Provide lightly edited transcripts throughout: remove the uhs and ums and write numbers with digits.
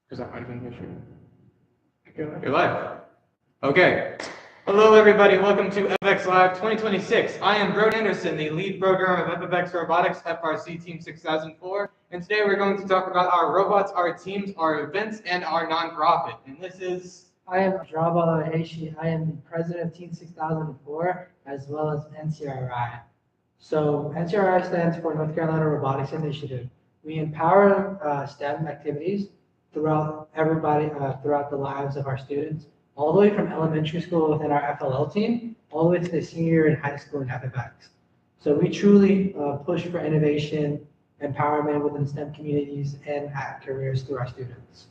Because that might have been the issue. You're live. Okay. Hello, everybody. Welcome to FX Live 2026. I am Brode Anderson, the lead programmer of FFX Robotics FRC Team 6004. And today we're going to talk about our robots, our teams, our events, and our nonprofit. And this is... I am Rajaba Heishi. I am the president of Team 6004 as well as NCRI. So NCRI stands for North Carolina Robotics Initiative. We empower STEM activities throughout throughout the lives of our students, all the way from elementary school within our FLL team, all the way to the senior year in high school in FFX. So we truly push for innovation, empowerment within STEM communities, and at careers through our students.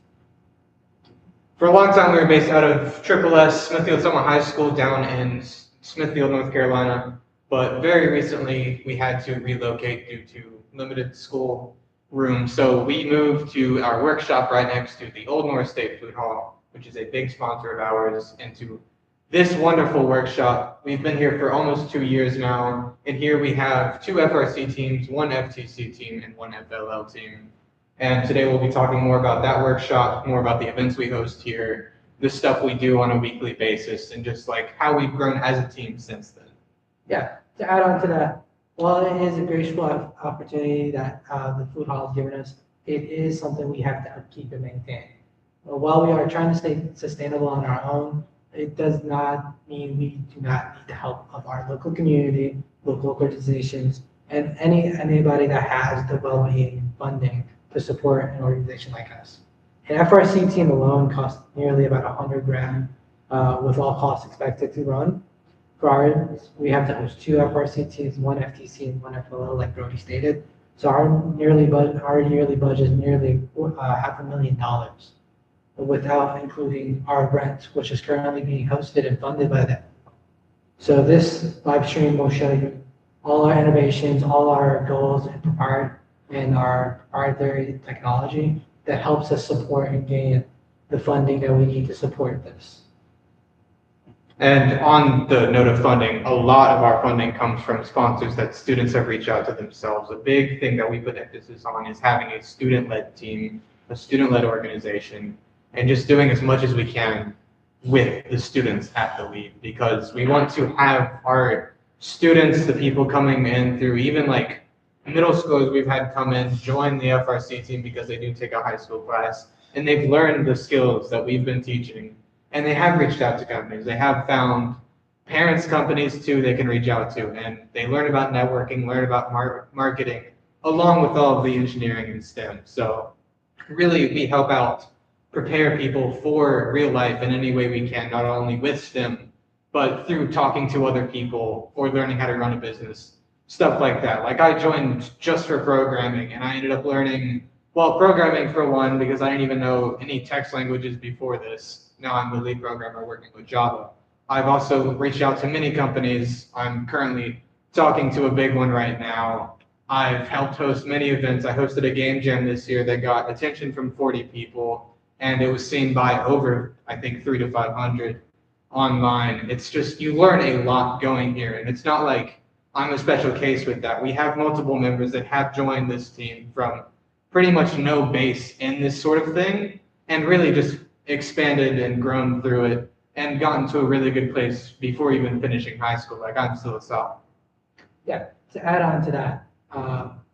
For a long time, we were based out of SSS, Smithfield Summer High School down in Smithfield, North Carolina. But very recently, we had to relocate due to limited school room. So we moved to our workshop right next to the Old North State Food Hall, which is a big sponsor of ours, into this wonderful workshop. We've been here for almost 2 years now. And here we have 2 FRC teams, 1 FTC team, and 1 FLL team. And today we'll be talking more about that workshop, more about the events we host here, the stuff we do on a weekly basis, and just like how we've grown as a team since then. Yeah, to add on to that, while it is a graceful opportunity that the food hall has given us, it is something we have to upkeep and maintain. While we are trying to stay sustainable on our own, it does not mean we do not need the help of our local community, local organizations, and anybody that has the well-being funding to support an organization like us. An FRC team alone costs nearly about $100,000 with all costs expected to run. For ours, we have to host 2 FRC teams, 1 FTC and 1 FLL, like Brody stated. So our yearly budget is nearly $500,000 without including our rent, which is currently being hosted and funded by them. So this live stream will show you all our innovations, all our goals and our proprietary technology that helps us support and gain the funding that we need to support this. And on the note of funding, a lot of our funding comes from sponsors that students have reached out to themselves. A big thing that we put emphasis on is having a student-led team, a student-led organization, and just doing as much as we can with the students at the lead, because we want to have our students, the people coming in through even like middle schoolers we've had come in, join the FRC team because they do take a high school class, and they've learned the skills that we've been teaching. And they have reached out to companies. They have found parents' companies too they can reach out to, and they learn about networking, learn about marketing, along with all of the engineering and STEM. So really, we help out prepare people for real life in any way we can, not only with STEM, but through talking to other people or learning how to run a business, stuff like that. Like I joined just for programming, and I ended up learning, well, programming for one, because I didn't even know any text languages before this. Now I'm the lead programmer working with Java. I've also reached out to many companies. I'm currently talking to a big one right now. I've helped host many events. I hosted a game jam this year that got attention from 40 people, and it was seen by over, I think, 300 to 500 online. It's just, you learn a lot going here, and it's not like I'm a special case with that. We have multiple members that have joined this team from pretty much no base in this sort of thing, and really just expanded and grown through it and gotten to a really good place before even finishing high school. Like I'm still a sophomore. Yeah, to add on to that,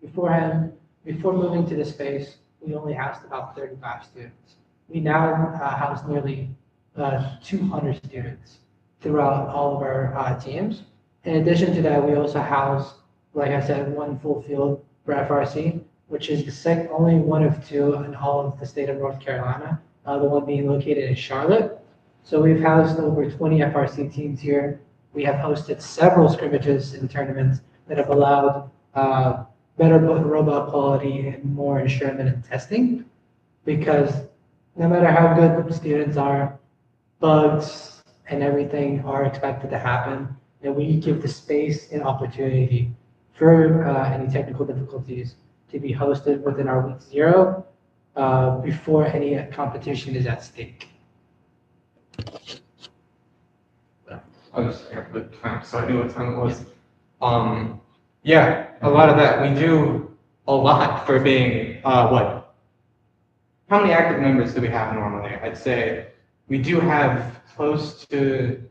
before moving to the space, we only housed about 35 students. We now house nearly 200 students throughout all of our teams. In addition to that, we also house, like I said, 1 full field for FRC, which is the only one of 2 in all of the state of North Carolina. The one being located in Charlotte. So we've housed over 20 FRC teams here. We have hosted several scrimmages and tournaments that have allowed better robot quality and more ensurement and testing, because no matter how good the students are, bugs and everything are expected to happen, and we give the space and opportunity for any technical difficulties to be hosted within our week 0 before any competition is at stake. I was here for the time, so I knew what time it was. Yeah, a lot of that. We do a lot for being, how many active members do we have normally? I'd say we do have close to.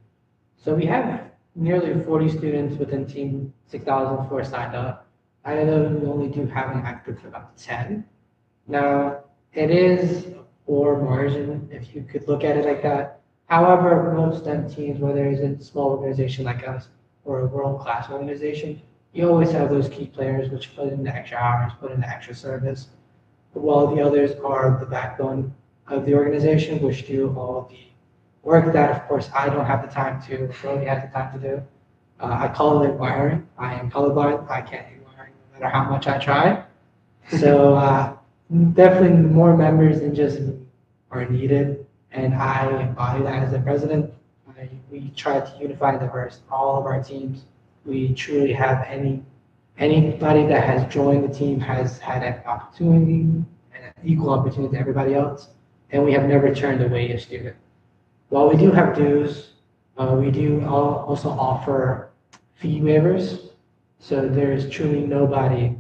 So we have nearly 40 students within Team 6004 signed up. I know we only do have an active for about 10. Now, it is a poor margin if you could look at it like that. However, most STEM teams, whether it's a small organization like us or a world-class organization, you always have those key players which put in the extra hours, put in the extra service, while the others are the backbone of the organization, which do all of the work that, of course, I don't have the time to, Brody has the time to do. I call it wiring. I am colorblind. I can't do wiring no matter how much I try. So definitely more members than just me are needed, and I embody that as the president. We try to unify and diverse all of our teams. We truly have anybody that has joined the team has had an opportunity and an equal opportunity to everybody else, and we have never turned away a student. While we do have dues, we do also offer fee waivers, so there's truly nobody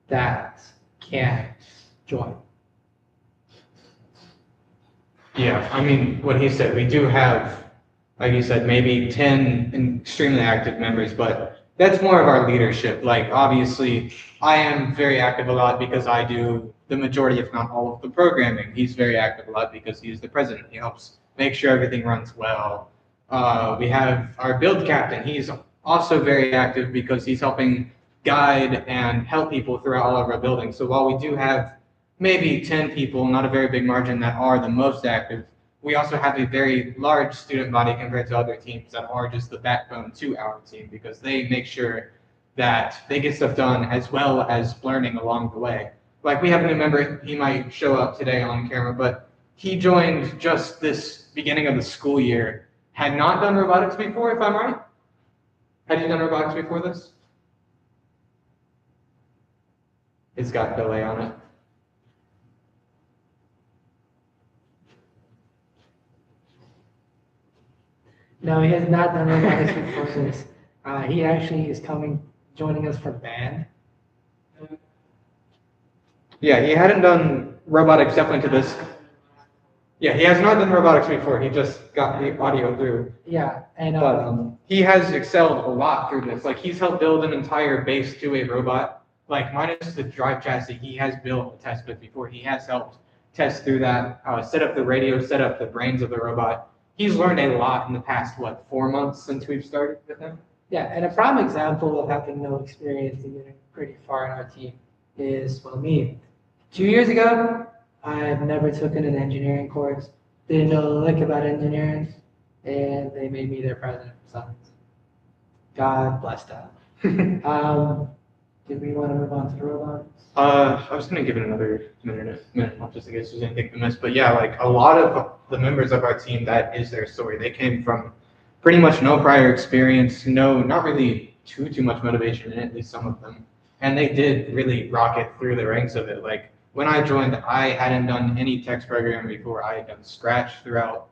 that can't join. Yeah, I mean, what he said, we do have, like you said, maybe 10 extremely active members, but that's more of our leadership. Like, obviously, I am very active a lot because I do the majority, if not all of the programming. He's very active a lot because he's the president. He helps make sure everything runs well. We have our build captain. He's also very active because he's helping guide and help people throughout all of our buildings. So while we do have maybe 10 people, not a very big margin, that are the most active, we also have a very large student body compared to other teams that are just the backbone to our team because they make sure that they get stuff done as well as learning along the way. Like we have a new member, he might show up today on camera, but he joined just this beginning of the school year, had not done robotics before, if I'm right. Had you done robotics before this? It's got delay on it. No, he has not done robotics before this. He actually is joining us for band. Yeah, he hadn't done robotics definitely to this. Yeah, he has not done robotics before. He just got the audio through. Yeah, and But he has excelled a lot through this. Like he's helped build an entire base to a robot. Like minus the drive chassis, he has built a test bed before. He has helped test through that, set up the radio, set up the brains of the robot. He's learned a lot in the past, 4 months since we've started with him? yeah, and a prime example of having no experience and getting pretty far in our team is, well, me. 2 years ago, I've never taken an engineering course, didn't know a lick about engineering, and they made me their president for science. God bless them. Did we want to move on to the robots? I was gonna give it another minute, just in case there's anything to miss. But yeah, like a lot of the members of our team, that is their story. They came from pretty much no prior experience, no, not really too much motivation in it, at least some of them. And they did really rocket through the ranks of it. Like when I joined, I hadn't done any text programming before. I had done Scratch throughout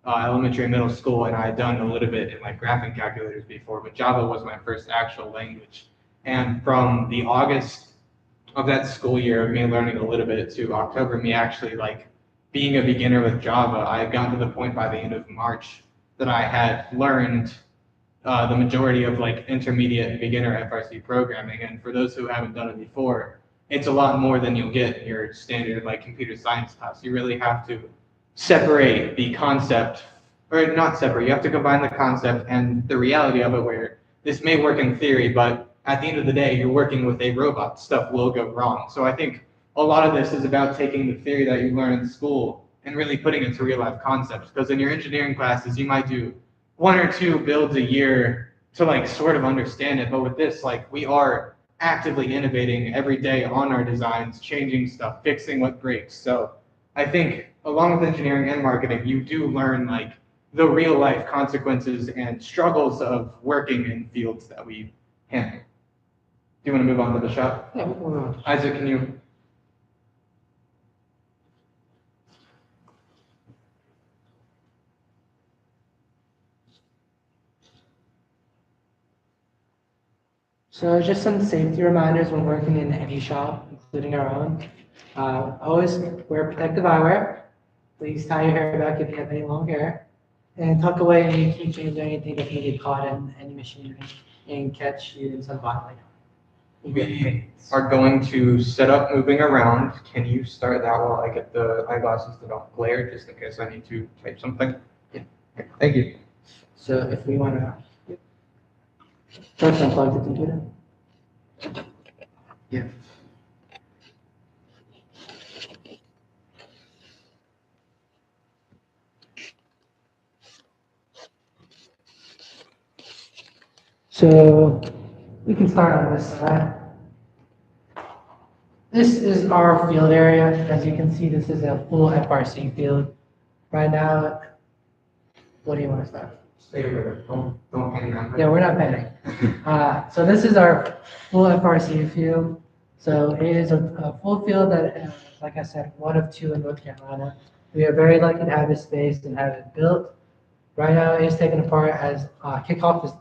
elementary and middle school, and I had done a little bit in like graphing calculators before, but Java was my first actual language. And from the August of that school year of me learning a little bit to October, me actually like being a beginner with Java, I had gotten to the point by the end of March that I had learned the majority of like intermediate and beginner FRC programming. And for those who haven't done it before, it's a lot more than you'll get in your standard like computer science class. You really have to separate the concept, or not separate, you have to combine the concept and the reality of it, where this may work in theory, but at the end of the day, you're working with a robot. Stuff will go wrong. So I think a lot of this is about taking the theory that you learn in school and really putting it to real life concepts. Because in your engineering classes, you might do 1 or 2 builds a year to like sort of understand it. But with this, like we are actively innovating every day on our designs, changing stuff, fixing what breaks. So I think along with engineering and marketing, you do learn like the real life consequences and struggles of working in fields that we handle. Do you want to move on to the shop? Yeah, we'll move on. Isaac, can you? So just some safety reminders when working in any shop, including our own. Always wear protective eyewear. Please tie your hair back if you have any long hair. And tuck away any keychains or anything that can get caught in any machinery and catch you in some bodily harm. We are going to set up moving around. Can you start that while I get the eyeglasses that don't glare, just in case I need to type something? Yeah. Okay, thank you. So if we want to first unplug the computer. Yeah. So we can start on this side. This is our field area. As you can see, this is a full FRC field. Right now, what do you want to start? Stay with it. Don't hang around. Yeah, we're not panic. So this is our full FRC field. So it is a full field that, like I said, one of two in North Carolina. We are very lucky to have this space and have it built. Right now, it is taken apart as kickoff is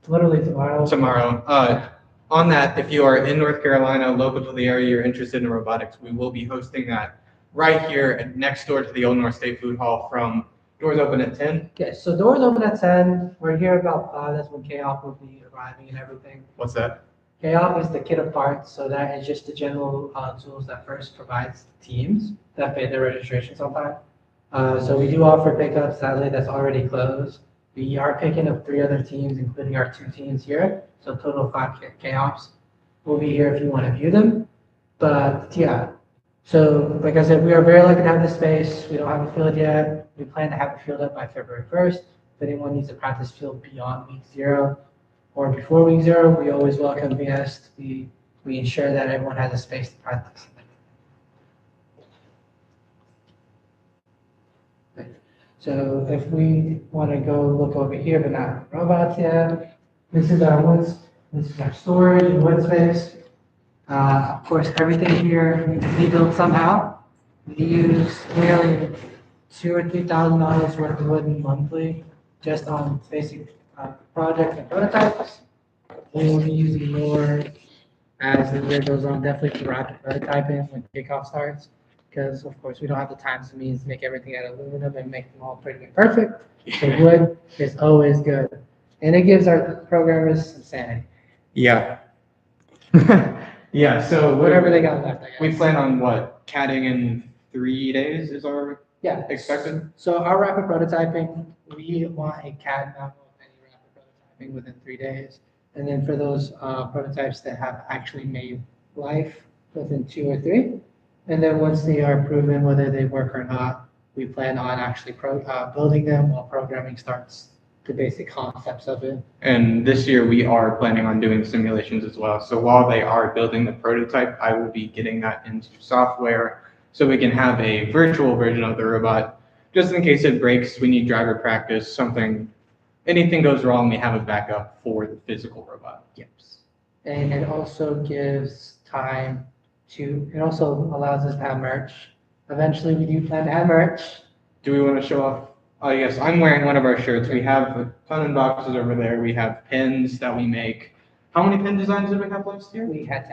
literally tomorrow. Tomorrow. On that, if you are in North Carolina, local to the area, you're interested in robotics, we will be hosting that right here next door to the Old North State Food Hall from doors open at 10. Okay, so doors open at 10. We're here about 5. That's when KOF will be arriving and everything. What's that? KOF is the kit of parts, so that is just the general tools that first provides teams that pay their registrations on time. So we do offer pickups. Sadly, that's already closed. We are picking up 3 other teams, including our 2 teams here. So total of 5 KOFs. We'll be here if you want to view them. But yeah, so like I said, we are very lucky to have this space. We don't have a field yet. We plan to have a field up by February 1st. If anyone needs a practice field beyond week 0 or before week 0, we always welcome guests. We ensure that everyone has a space to practice. So if we want to go look over here, but not robots yet, this is our wood. This is our storage and wood space. Of course, everything here needs to be built somehow. We use nearly $2,000 or $3,000 worth of wood monthly just on basic projects and prototypes. We will be using more as the year goes on, definitely for rapid prototyping when kickoff starts. Because of course we don't have the time and means to make everything out of aluminum and make them all pretty and perfect. So wood is always good. And it gives our programmers some sanity. Yeah. Yeah, so Whatever they got left, I guess. we plan on what? CADing in 3 days is our expected? So our rapid prototyping, we want a CAD memo of any rapid prototyping within 3 days. And then for those prototypes that have actually made life within 2 or 3. And then once they are proven whether they work or not, we plan on actually building them while programming starts the basic concepts of it. And this year we are planning on doing simulations as well. So while they are building the prototype, I will be getting that into software so we can have a virtual version of the robot. Just in case it breaks, we need driver practice, anything goes wrong, we have a backup for the physical robot. Yes. And it also gives time it also allows us to have merch. Eventually we do plan to have merch. Do we want to show off? Oh yes, I'm wearing one of our shirts. We have a ton of boxes over there. We have pins that we make. How many pin designs did we have last year? We had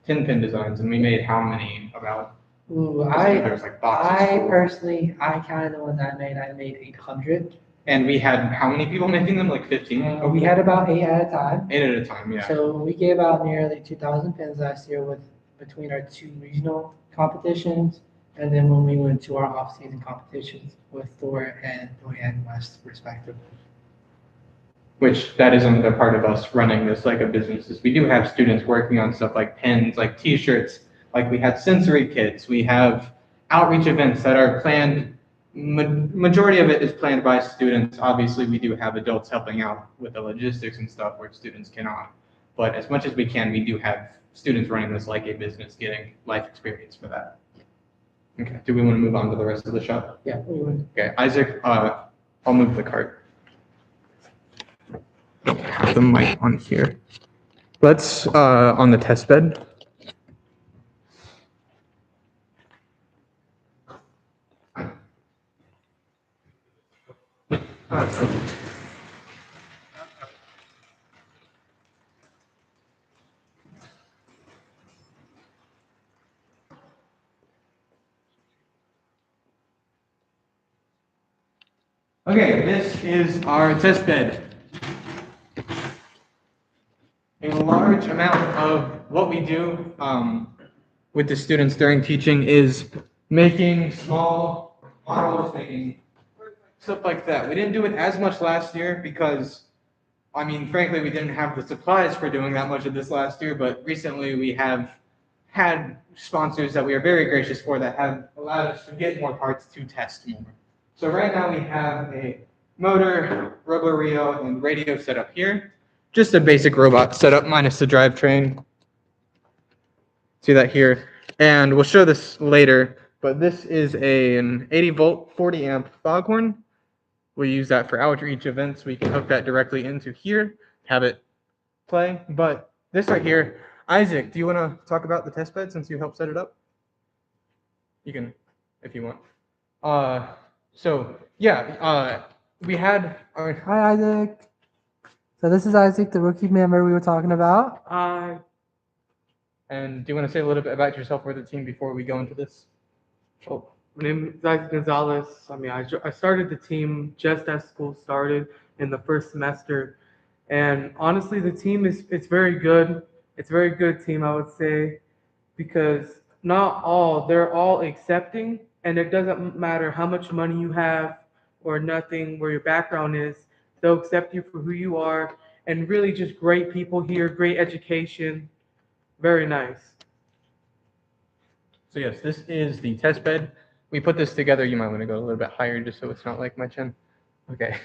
10. 10 pin designs, and we made how many about? Ooh, There's like boxes. Personally, I counted the ones I made 800. And we had how many people making them? Like 15? We had about 8 at a time. 8 at a time, yeah. So we gave out nearly 2,000 pins last year between our 2 regional competitions, and then when we went to our off-season competitions with Thor and Boyan West, respectively. Which that isn't a part of us running this like a business. Is we do have students working on stuff like pins, like T-shirts, like we had sensory kits. We have outreach events that are planned. Majority of it is planned by students. Obviously, we do have adults helping out with the logistics and stuff where students cannot. But as much as we can, we do have students running this like a business, getting life experience for that. Okay, do we want to move on to the rest of the shop? Yeah, we would. Okay, Isaac, I'll move the cart. Don't have the mic on here. Let's, on the test bed. Okay, this is our test bed. A large amount of what we do with the students during teaching is making small models, making stuff like that. We didn't do it as much last year because, I mean, frankly, we didn't have the supplies for doing that much of this last year, but recently we have had sponsors that we are very gracious for that have allowed us to get more parts to test more. So right now we have a motor, Robo-Rio, and radio set up here. Just a basic robot setup minus the drivetrain. See that here. And we'll show this later, but this is an 80 volt, 40 amp foghorn. We use that for outreach events. We can hook that directly into here, have it play. But this right here, Isaac, do you want to talk about the test bed since you helped set it up? You can, if you want. We had our. Hi, Isaac. So this is Isaac, the rookie member we were talking about. And do you want to say a little bit about yourself or the team before we go into this? Oh, my name is Isaac Gonzalez. I started the team just as school started in the first semester, and honestly, the team it's very good. It's a very good team, I would say, because they're all accepting, and it doesn't matter how much money you have or nothing, where your background is. They'll accept you for who you are, and really just great people here, great education, very nice. So yes, this is the test bed. We put this together. You might want to go a little bit higher just so it's not like my chin. Okay.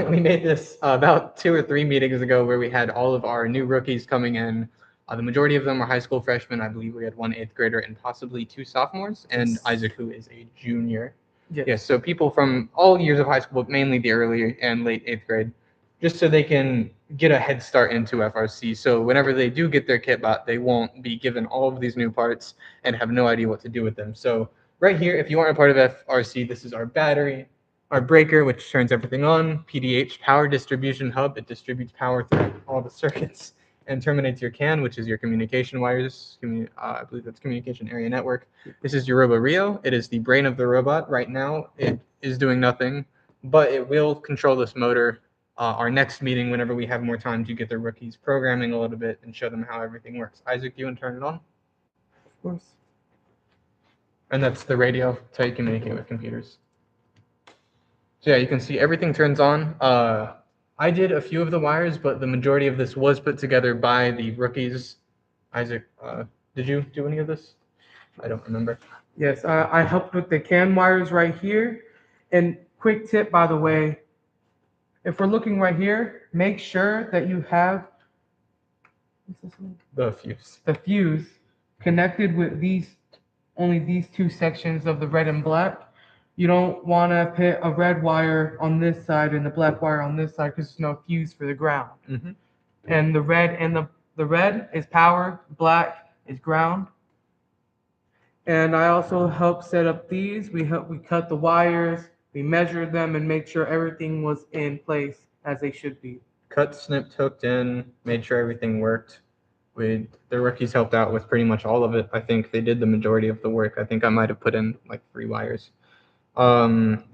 We made this about 2 or 3 meetings ago where we had all of our new rookies coming in. The majority of them are high school freshmen. I believe we had 1 8th grader and possibly 2 sophomores, and Isaac, who is a junior. Yes, so people from all years of high school, but mainly the early and late 8th grade, just so they can get a head start into FRC. So whenever they do get their kit bot, they won't be given all of these new parts and have no idea what to do with them. So right here, if you aren't a part of FRC, this is our battery, our breaker, which turns everything on, PDH, power distribution hub. It distributes power through all the circuits and terminates your CAN, which is your communication wires. I believe that's communication area network. This is your Robo-Rio. It is the brain of the robot. Right now, it is doing nothing, but it will control this motor. Our next meeting, whenever we have more time to get the rookies programming a little bit and show them how everything works. Isaac, do you want to turn it on? Of course. And that's the radio. That's how you communicate with computers. So yeah, you can see everything turns on. I did a few of the wires, but the majority of this was put together by the rookies. Isaac, did you do any of this? I don't remember. Yes, I helped with the CAN wires right here. And quick tip, by the way, if we're looking right here, make sure that you have The fuse connected with only these 2 sections of the red and black. You don't want to put a red wire on this side and the black wire on this side because there's no fuse for the ground. Mm-hmm. And the red is power, black is ground. And I also helped set up these. We cut the wires, we measured them, and make sure everything was in place as they should be. Cut, snipped, hooked in, made sure everything worked. The rookies helped out with pretty much all of it. I think they did the majority of the work. I think I might have put in like 3 wires. And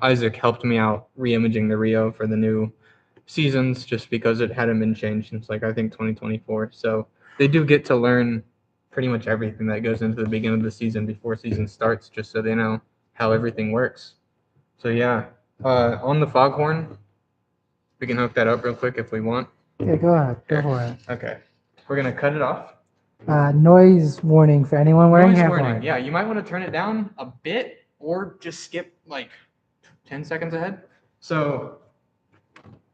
Isaac helped me out re-imaging the Rio for the new seasons just because it hadn't been changed since I think 2024. So they do get to learn pretty much everything that goes into the beginning of the season before season starts, just so they know how everything works. So yeah, on the foghorn, we can hook that up real quick if we want. Yeah, go ahead. Go for it. Okay. We're going to cut it off. Noise warning for anyone wearing headphones. Yeah, you might want to turn it down a bit or just skip like 10 seconds ahead. So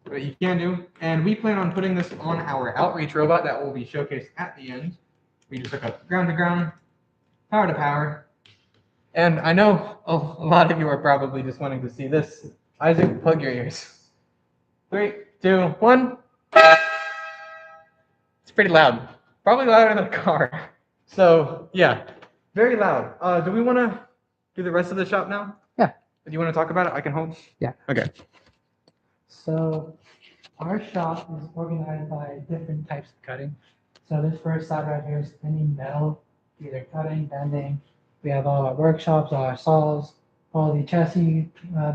what you can do, and we plan on putting this on our outreach robot that will be showcased at the end. We just hook up ground to ground, power to power. And I know a lot of you are probably just wanting to see this. Isaac, plug your ears. 3, 2, 1. It's pretty loud. Probably louder than a car. So yeah, very loud. Do we want to do the rest of the shop now? Yeah. Do you want to talk about it? I can hold. Yeah. Okay. So our shop is organized by different types of cutting. So this first side right here is any metal, either cutting, bending. We have all our workshops, all our saws, all the chassis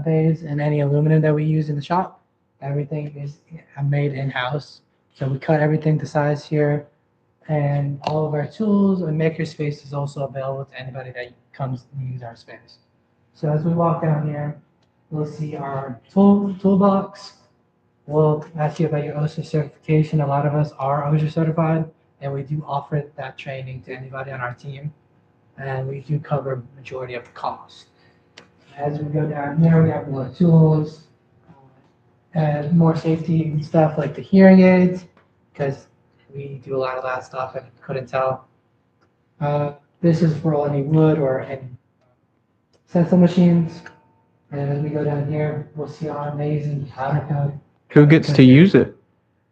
bays and any aluminum that we use in the shop. Everything is made in-house. So we cut everything to size here, and all of our tools and maker space is also available to anybody that comes to use our space. So as we walk down here, we'll see our toolbox. We'll ask you about your OSHA certification. A lot of us are OSHA certified, and we do offer that training to anybody on our team. And we do cover majority of the cost. As we go down here, we have more tools, and more safety stuff like the hearing aids, because we do a lot of that stuff and couldn't tell. This is for any wood or any stencil machines. And as we go down here, we'll see our amazing powder coat. Who gets to use it?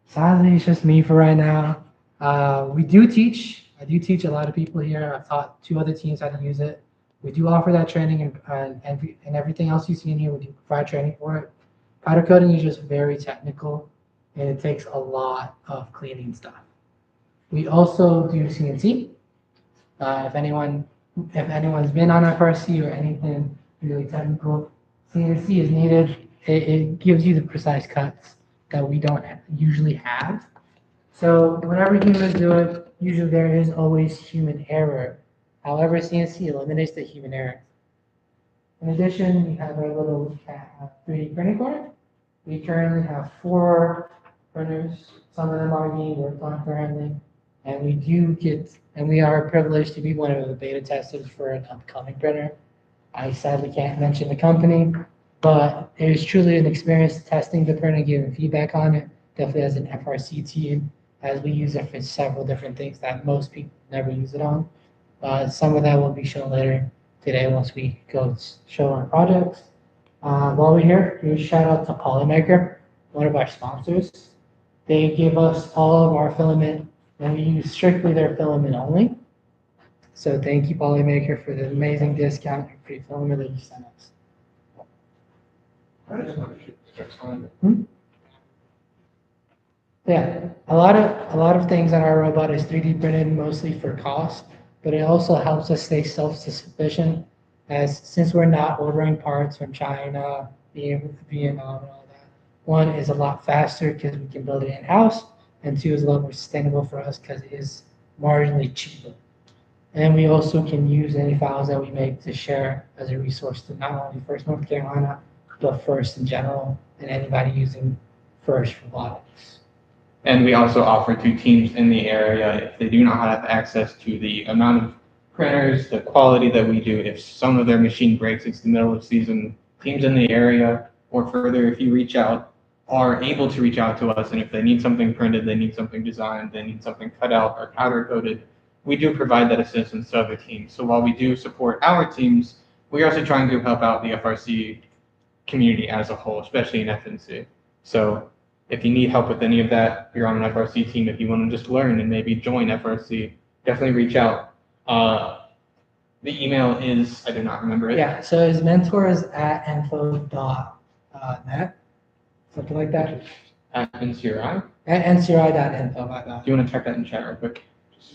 Sadly, it's just me for right now. We do teach. I do teach a lot of people here. I've taught 2 other teams how to use it. We do offer that training, and everything else you see in here, we do provide training for it. Powder coating is just very technical, and it takes a lot of cleaning stuff. We also do CNC. If anyone's been on FRC or anything really technical, CNC is needed. It gives you the precise cuts that we don't usually have. So whenever humans do it, usually there is always human error. However, CNC eliminates the human error. In addition, we have our little 3D printing corner. We currently have 4 printers. Some of them are being worked on currently. And we are privileged to be one of the beta testers for an upcoming printer. I sadly can't mention the company, but it is truly an experience testing the printer, giving feedback on it, definitely as an FRC team, as we use it for several different things that most people never use it on. Some of that will be shown later today once we go show our projects. While we're here, we shout out to Polymaker, one of our sponsors. They give us all of our filament, and we use strictly their filament only. So thank you, Polymaker, for the amazing discount and free filament that you sent us. Yeah, a lot of things on our robot is 3D printed mostly for cost, but it also helps us stay self-sufficient, as since we're not ordering parts from China, Vietnam, and all that. 1 is a lot faster because we can build it in-house, and 2 is a lot more sustainable for us because it is marginally cheaper. And we also can use any files that we make to share as a resource to not only First North Carolina, but First in general, and anybody using First Robotics. And we also offer to teams in the area, if they do not have access to the amount of printers, the quality that we do, if some of their machine breaks, it's the middle of season, teams in the area or further, if you reach out, are able to reach out to us. And if they need something printed, they need something designed, they need something cut out or powder coated, we do provide that assistance to other teams. So while we do support our teams, we're also trying to help out the FRC community as a whole, especially in FNC. So if you need help with any of that, you're on an FRC team, if you want to just learn and maybe join FRC, definitely reach out. The email is, I do not remember it. Yeah, so his mentor is at info.net, something like that. At NCRI. At ncri.info, my bad. Do you want to check that in chat real quick?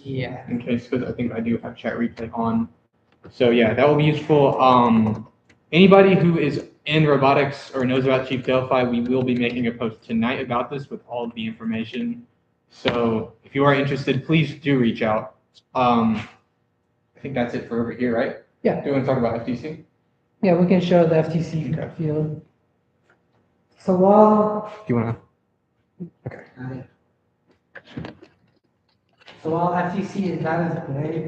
Yeah. In case, because I think I do have chat replay on. So yeah, that will be useful. Anybody who is in robotics or knows about Chief Delphi, we will be making a post tonight about this with all of the information. So if you are interested, please do reach out. I think that's it for over here, right? Yeah. Do you want to talk about FTC? Yeah, we can show the FTC field. So while Do you want to? Okay. So while FTC is not as great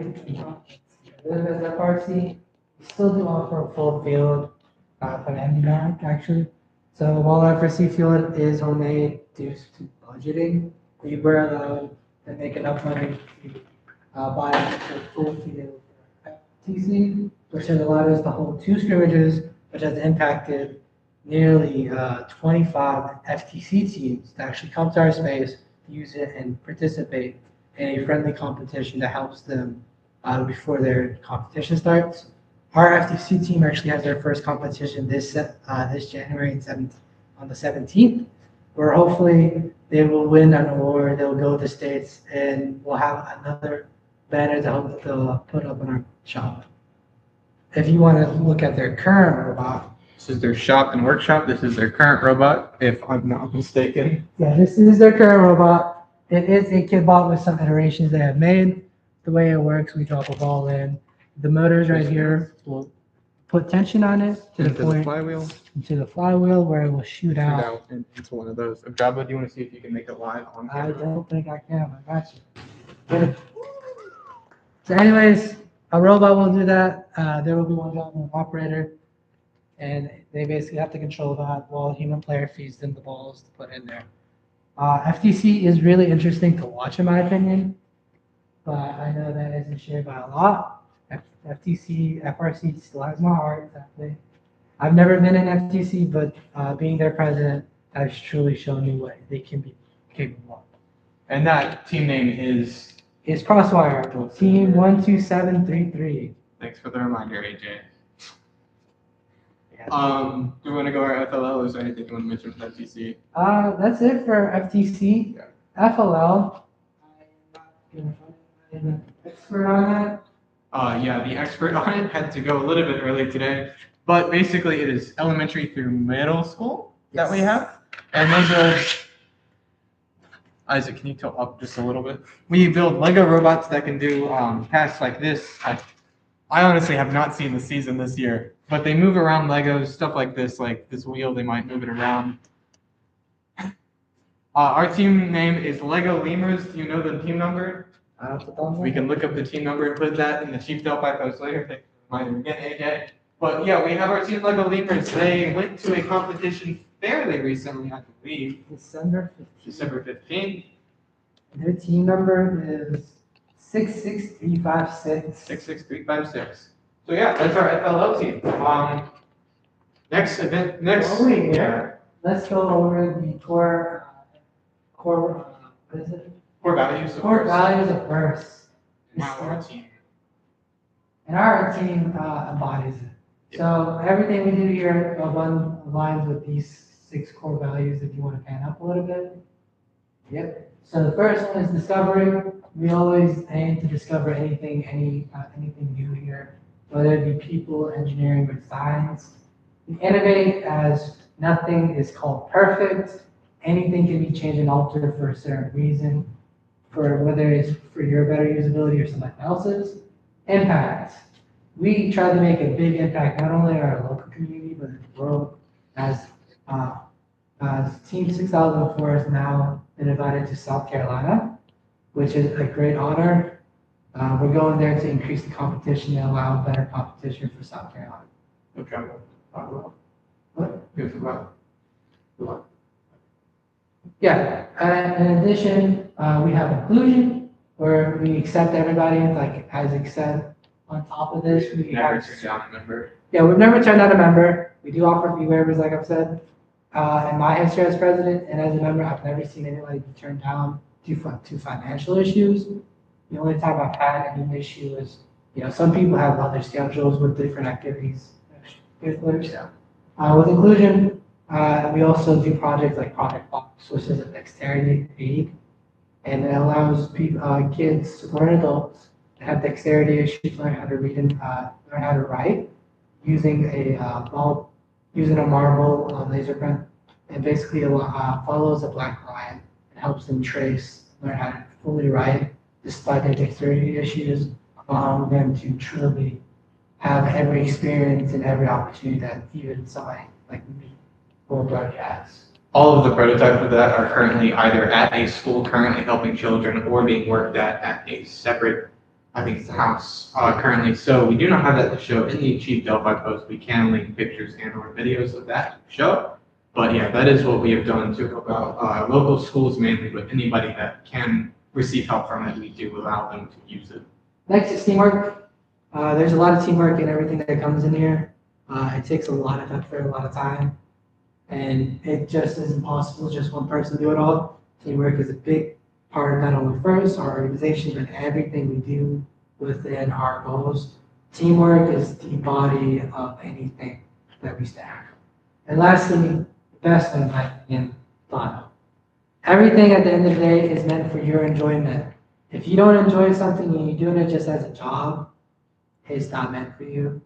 as FRC, we still do offer a full field from MDMAC actually. So while FRC field is homemade due to budgeting, we were allowed to make enough money to buy the full field FTC, which has allowed us to hold 2 scrimmages, which has impacted nearly 25 FTC teams to actually come to our space, use it, and participate in a friendly competition that helps them before their competition starts. Our FTC team actually has their first competition this January on the 17th, where hopefully they will win an award. They'll go to the States, and we'll have another banner to put up in our shop. if you want to look at their current robot, This is their shop and workshop. This is their current robot, if I'm not mistaken. yeah, this is their current robot. It is a kit bot with some iterations they have made. The way it works, we drop a ball in. The motors right here will put tension on it to the Into the point, flywheel, into the flywheel where it will shoot shoot out. out and into one of those. Jabba, do you want to see if you can make it live on I camera? don't think I can, I got you. Get it. So anyways, a robot will do that. There will be one job, an operator, and they basically have to control that while a human player feeds them the balls to put in there. FTC is really interesting to watch in my opinion, but I know that isn't shared by a lot. FTC, FRC still has my heart. Exactly. I've never been in FTC, but being their president has truly shown me what they can be capable of. And that team name is. It's Crosswire, Team 12733. Thanks for the reminder, AJ. Yeah. Do we want to go over FLL? Is there anything you want to mention with FTC? That's it for FTC. Yeah. FLL. I'm an expert on that. Yeah, the expert on it had to go a little bit early today, but basically it is elementary through middle school that we have, and they build. Isaac, can you tilt up just a little bit? We build Lego robots that can do tasks like this. I honestly have not seen the season this year, but they move around Legos, stuff like this wheel, they might move it around. Our team name is Lego Lemurs. Do you know the team number? We can look up the team number and put that in the Chief Delphi post later. Thank you again, AJ. But yeah, we have our team Lego Lemurs. They went to a competition fairly recently, I believe. December 15th. December 15th. Their team number is 66356. 66356. So yeah, that's our FLL team. Next event, While we're here, let's go over the core, what is it? core values. Of Core course. values of Earth. Now our team. And our team embodies it. So everything we do here aligns with these 6 core values. If you want to pan up a little bit. Yep. So the first one is discovery. We always aim to discover anything new here, whether it be people, engineering, or science. We innovate as nothing is called perfect. Anything can be changed and altered for a certain reason, for whether it's for your better usability or somebody else's. Impact. We try to make a big impact not only in our local community but in the world. As Team 6004 has now been invited to South Carolina, which is a great honor. We're going there to increase the competition and allow better competition for South Carolina. Okay. What? Good for that. Yeah. In addition, we have inclusion, where we accept everybody. Like Isaac said, on top of this, we Never have. turn down a member. Yeah, we've never turned down a member. We do offer fee waivers, like I've said. In my history as president and as a member, I've never seen anybody be turned down due to financial issues. The only time I've had any issue is, some people have other schedules with different activities. With inclusion, we also do projects like Project Box, which is a dexterity aid, and it allows people, kids or adults to have dexterity issues, learn how to read and learn how to write using a marble laser pen, and basically follows a black line and helps them learn how to fully write despite their dexterity issues, allowing them to truly have every experience and every opportunity that even somebody like me or Brody has. All of the prototypes of that are currently either at a school currently helping children or being worked at a separate, I think it's a house currently. So we do not have that to show in the Chief Delphi post. We can link pictures and or videos of that to show. But yeah, that is what we have done to help out local schools mainly, but anybody that can receive help from it, we do allow them to use it. Next is teamwork. There's a lot of teamwork in everything that comes in here. It takes a lot of effort, a lot of time, and it just isn't possible just one person to do it all. Teamwork is a big part of not only first our organization, but everything we do within our goals. Teamwork is the body of anything that we stand. And lastly, the best one, in my opinion, fun. Everything at the end of the day is meant for your enjoyment. If you don't enjoy something and you're doing it just as a job, it's not meant for you.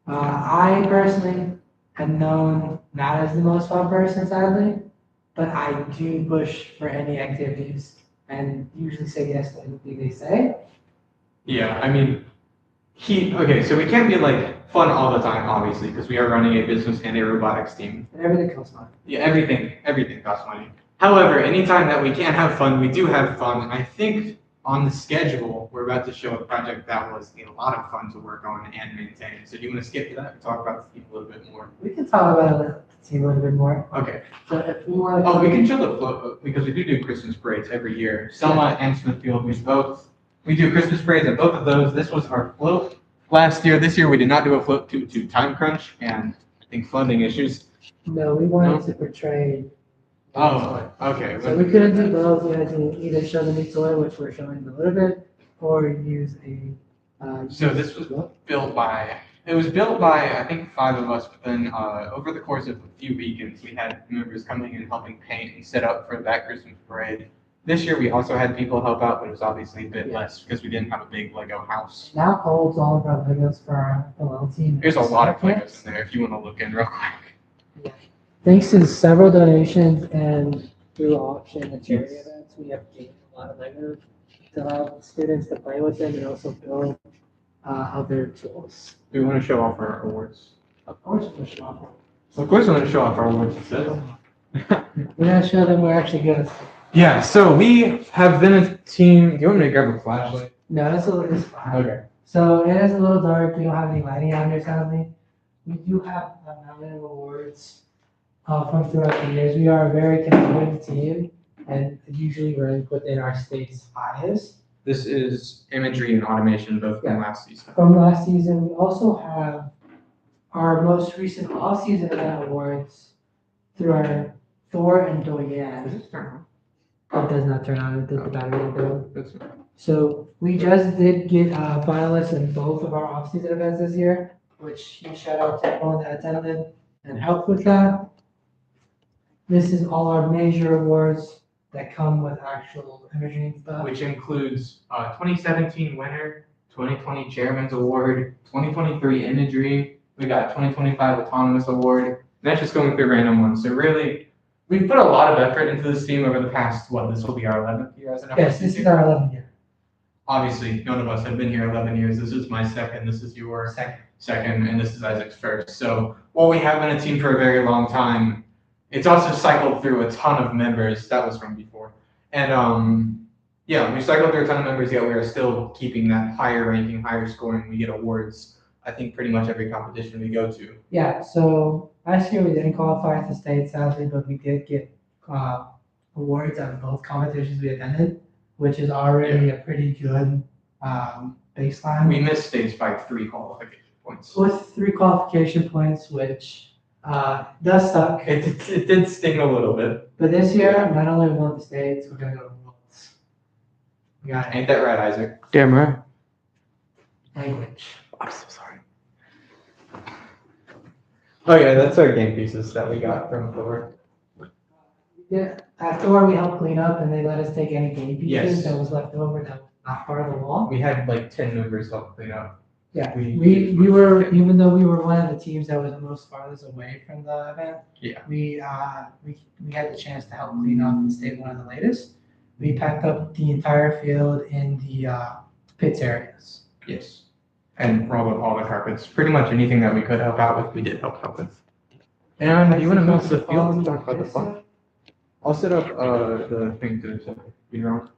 I personally am known not as the most fun person, sadly, but I do push for any activities and usually say yes to anything they say. Yeah, I mean, okay, so we can't be like fun all the time, obviously, because we are running a business and a robotics team. And everything comes fun. Yeah, everything costs money. However, anytime that we can have fun, we do have fun. And I think on the schedule, we're about to show a project that was a lot of fun to work on and maintain. So do you want to skip to that and talk about the team a little bit more? We can talk about the team a little bit more. Okay. So if we want to. Oh, we can show the float because we do Christmas parades every year. Selma and Smithfield, we do Christmas parades at both of those. This was our float last year. This year we did not do a float due to time crunch and I think funding issues. No, we wanted to portray. Oh, okay. So we couldn't do both. We had to either show the new toy, which we're showing a little bit, or use a. So this was built by, I think 5 of us, but then over the course of a few weekends, we had members coming and helping paint and set up for that Christmas parade. This year we also had people help out, but it was obviously a bit less because we didn't have a big Lego house. Now holds all of our Legos for our LL team. There's a lot of Legos in there if you want to look in real quick. Thanks to several donations and through auction and charity events, we have gained a lot of Legos to allow students to play with them and also build other tools. Do we want to show off our awards? Of course, we're show off. Of course we want to show off our awards instead. We're gonna show them we're actually good. Yeah, so we have been a team. Do you want me to grab a flashlight? No, it's fine. Okay. So it is a little dark. We don't have any lighting on here, sadly. We do have a mountain of awards from throughout the years. We are a very competitive team, and usually ranked within our state's highest. This is imagery and automation, both from last season. From last season, we also have our most recent all-season event awards through our Thor and Doyen. Does this turn on? It does not turn on. It does the battery go. That's fine. So we just did get finalists in both of our off-season events this year, which huge shout out to everyone that attended and helped with that. This is all our major awards that come with actual imagery and stuff. Which includes 2017 winner, 2020 Chairman's Award, 2023 Imagery. We got 2025 Autonomous Award. And that's just going through random ones. So really, we've put a lot of effort into this team over the past, this will be our 11th year as an Yes, this is our 11th year. Obviously, none of us have been here 11 years. This is my second, this is your second, and this is Isaac's first. So while we have been a team for a very long time, it's also cycled through a ton of members. That was from before. And yeah, we cycled through a ton of members, yet we are still keeping that higher ranking, higher scoring. We get awards, I think, pretty much every competition we go to. Yeah, so last year we didn't qualify to state, sadly, but we did get awards at both competitions we attended, which is already a pretty good baseline. We missed states by 3 qualification points. With 3 qualification points, which does suck. It did sting a little bit. But this year, not only we won the states, we're gonna go to Worlds. We got Ain't that right, Isaac? Damn right. language. I'm so sorry. Oh yeah, that's our game pieces that we got from Thor. Yeah, at Thor we helped clean up, and they let us take any game pieces Yes. that was left over that was not part of the wall. We had like 10 members help clean up. Yeah, We- we were, even though we were one of the teams that was the most farthest away from the event. Yeah. We had the chance to help clean up and stay one of the latest. We packed up the entire field in the pits areas. Yes. And rolled up all the carpets. Pretty much anything that we could help out with, we did help out with. And do you want to move to the field and talk about the fun? I'll set up the thing to be wrong.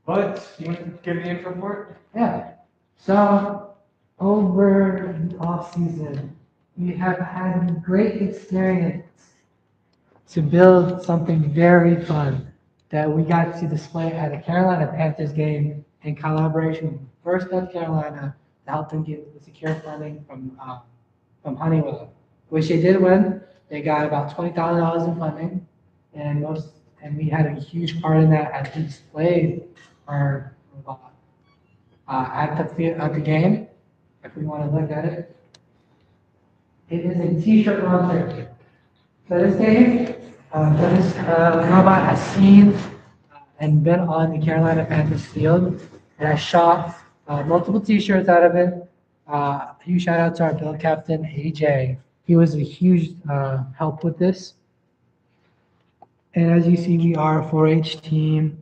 But you want to give the intro for it? Yeah. So over the off season, we have had great experience to build something very fun that we got to display at a Carolina Panthers game in collaboration with First North Carolina to help them get the secure funding from Honeywell, which they did win. They got about $20,000 in funding, and we had a huge part in that as we displayed our robot at the game. If we want to look at it, it is a T-shirt launcher. So this game, this robot has seen and been on the Carolina Panthers field. It has shot multiple T-shirts out of it, Huge shout out to our bill captain, AJ. He was a huge help with this. And as you see, we are a 4-H team.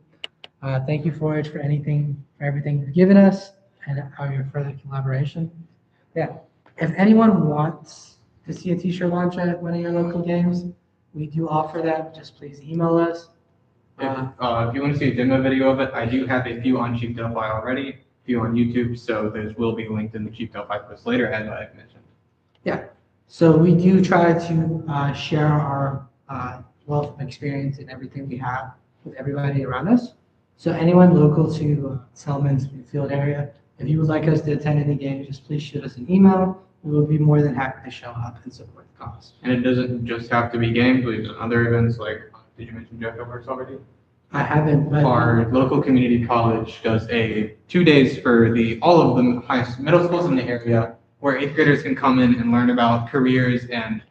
Thank you, 4-H, for everything you've given us and your further collaboration. Yeah. If anyone wants to see a t-shirt launch at one of your local games, we do offer that. Just please email us. If you want to see a demo video of it, I do have a few on Chief Delphi already, a few on YouTube, so those will be linked in the Chief Delphi post later, as I've mentioned. Yeah. So we do try to share our wealth of experience and everything we have with everybody around us. So anyone local to Selman's Field area, if you would like us to attend any games, just please shoot us an email. We will be more than happy to show up and support the cause. And it doesn't just have to be games, we've done other events like, did you mention Jeffco Works already? I haven't, but Our local community college does 2 days for all of the middle schools in the area, where 8th graders can come in and learn about careers and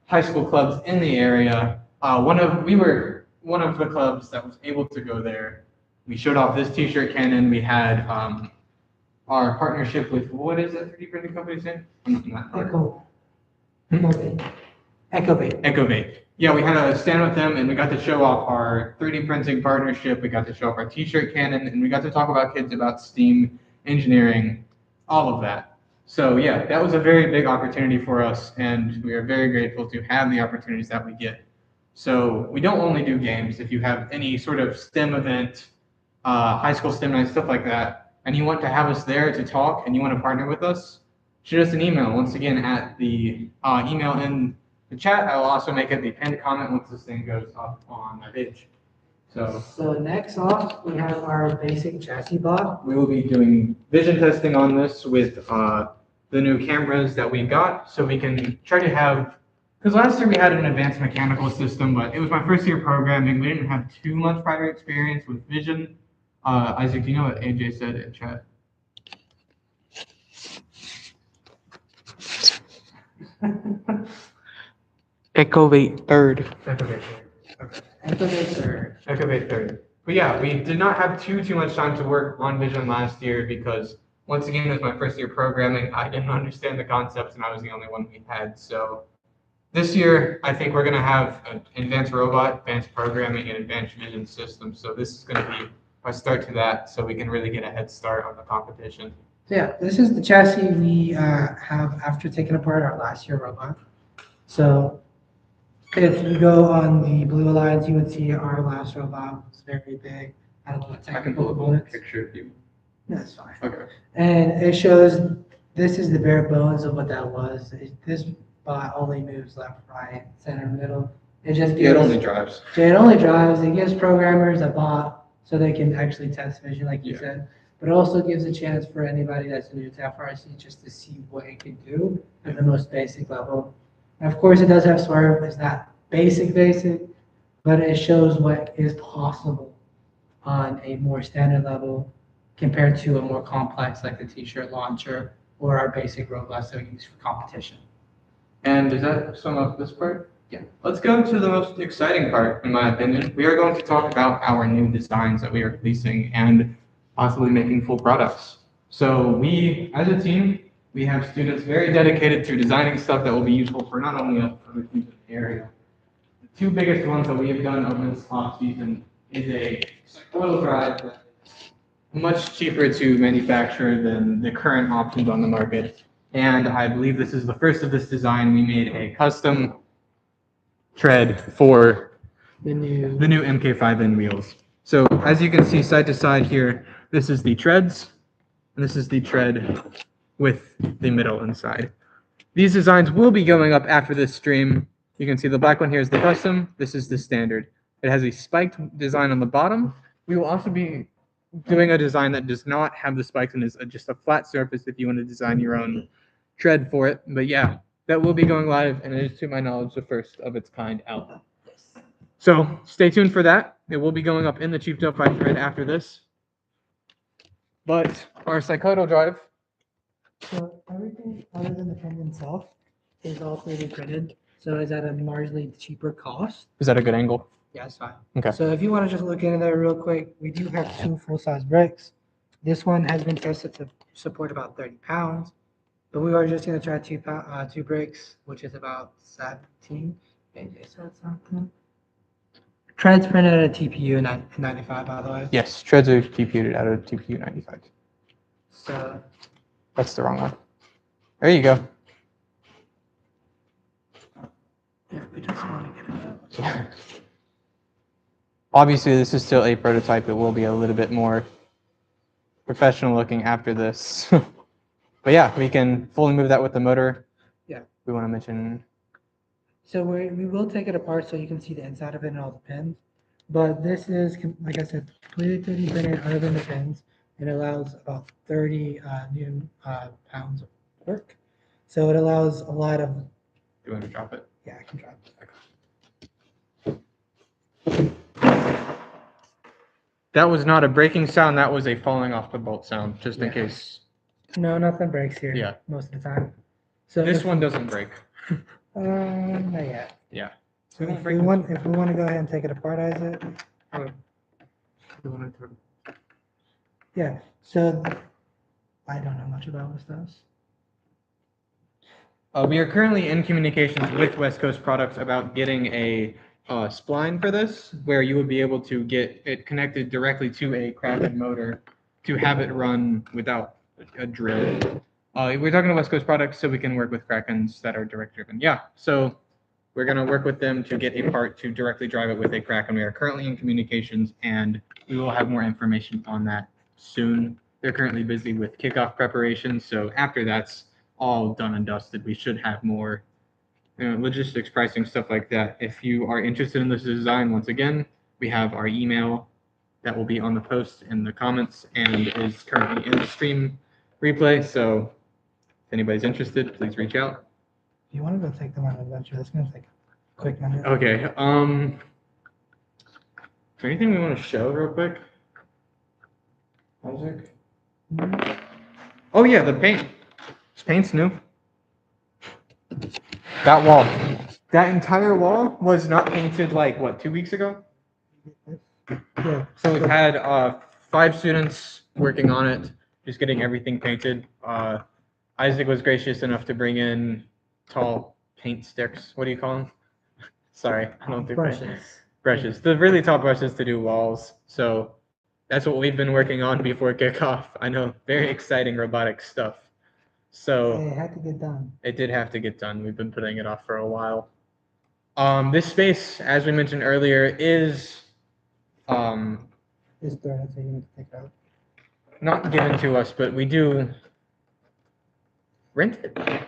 high school clubs in the area. We were one of the clubs that was able to go there. We showed off this t-shirt cannon. We had our partnership with, what is that 3D printing company's name? Ecovate. Yeah, we had a stand with them and we got to show off our 3D printing partnership. We got to show off our t-shirt cannon and we got to talk about kids about STEAM, engineering, all of that. So yeah, that was a very big opportunity for us and we are very grateful to have the opportunities that we get. So we don't only do games. If you have any sort of STEM event, high school STEM night, stuff like that, and you want to have us there to talk and you want to partner with us, shoot us an email. Once again, at the email in the chat, I will also make it the pinned comment once this thing goes up on my page. So next off, we have our basic chassis block. We will be doing vision testing on this with the new cameras that we got, so we can try to have, because last year we had an advanced mechanical system, but it was my first year programming. We didn't have too much prior experience with vision. Isaac, do you know what AJ said in chat? Ecovate third. Ecovate third. But yeah, we did not have too much time to work on vision last year because once again, it was my first year programming. I didn't understand the concepts and I was the only one we had. So this year, I think we're going to have an advanced robot, advanced programming, and advanced vision systems. So this is going to be our start to that so we can really get a head start on the competition. Yeah, this is the chassis we have after taking apart our last year robot. So if you go on the Blue Alliance, you would see our last robot was very big. Had a lot of technical components. Picture of you. That's fine. Okay. And it shows, this is the bare bones of what that was. This bot only moves left, right, center, middle. It just gives, Yeah, it only drives. It only drives. It gives programmers a bot so they can actually test vision, like you said. But it also gives a chance for anybody that's new to FRC just to see what it can do at the most basic level. And of course, it does have swerve. It's not basic, but it shows what is possible on a more standard level compared to a more complex like the t-shirt launcher or our basic robots that we use for competition. And does that sum up this part? Yeah. Let's go to the most exciting part, in my opinion. We are going to talk about our new designs that we are releasing and possibly making full products. So we, as a team, we have students very dedicated to designing stuff that will be useful for not only us, but other teams in the area. The two biggest ones that we have done over this off season is a Cycoidal drive that's much cheaper to manufacture than the current options on the market. And I believe this is the first of this design. We made a custom tread for the new MK5N wheels. So as you can see side to side here, this is the treads, and this is the tread with the middle inside. These designs will be going up after this stream. You can see the black one here is the custom. This is the standard. It has a spiked design on the bottom. We will also be doing a design that does not have the spikes and is just a flat surface if you want to design your own tread for it. But yeah, that will be going live, and it is, to my knowledge, the first of its kind out. So stay tuned for that. It will be going up in the Chief Delphi thread after this. But our Cycoidal drive. So everything other than the pen itself is all 3D printed. So it's at a marginally cheaper cost. Is that a good angle? Yeah, it's fine. Okay. So if you want to just look into there real quick, we do have 2 full-size bricks. This one has been tested to support about 30 pounds. But we are just gonna try two brakes, which is about 17 inches or something. Treads printed at a TPU 95, by the way. Yes, treads are TPU'd out of TPU 95. So That's the wrong one. There you go. yeah, we just want to get it out. Obviously, this is still a prototype. It will be a little bit more professional looking after this. But yeah, we can fully move that with the motor. Yeah. We want to mention. So we will take it apart so you can see the inside of it and all the pins. But this is, like I said, completely 3D printed other than the pins. It allows about 30 Newton pounds of work. So it allows a lot of. Do you want to drop it? Yeah, I can drop it. That was not a breaking sound. That was a falling off the bolt sound, just in case. No, nothing breaks here. Yeah. Most of the time. So This one doesn't break. Not yet. Yeah. So if we want to go ahead and take it apart, Isaac. Yeah. So I don't know much about what this does. We are currently in communications with West Coast Products about getting a spline for this, where you would be able to get it connected directly to a Kraken motor to have it run without a drill. We're talking to West Coast Products so we can work with Krakens that are direct driven. Yeah, so we're going to work with them to get a part to directly drive it with a Kraken. We are currently in communications, and we will have more information on that soon. They're currently busy with kickoff preparations, so after that's all done and dusted, we should have more logistics, pricing, stuff like that. If you are interested in this design, once again, we have our email that will be on the post in the comments and is currently in the stream replay. So if anybody's interested, please reach out. If you want to go take them on an adventure, that's going to take a quick minute. Okay. Is there anything we want to show real quick? Isaac? Oh yeah, the paint. This paint's new. That wall. That entire wall was not painted like, what, 2 weeks ago? Yeah. So we've had 5 students working on it, just getting everything painted. Isaac was gracious enough to bring in tall paint sticks. What do you call them? Sorry, I don't do Brushes. brushes. The really tall brushes to do walls. So that's what we've been working on before kickoff. I know, very exciting robotic stuff. So It had to get done. it did have to get done. We've been putting it off for a while. This space, as we mentioned earlier, is It's dirty, so you need to take it out. not given to us, but we do rent it. It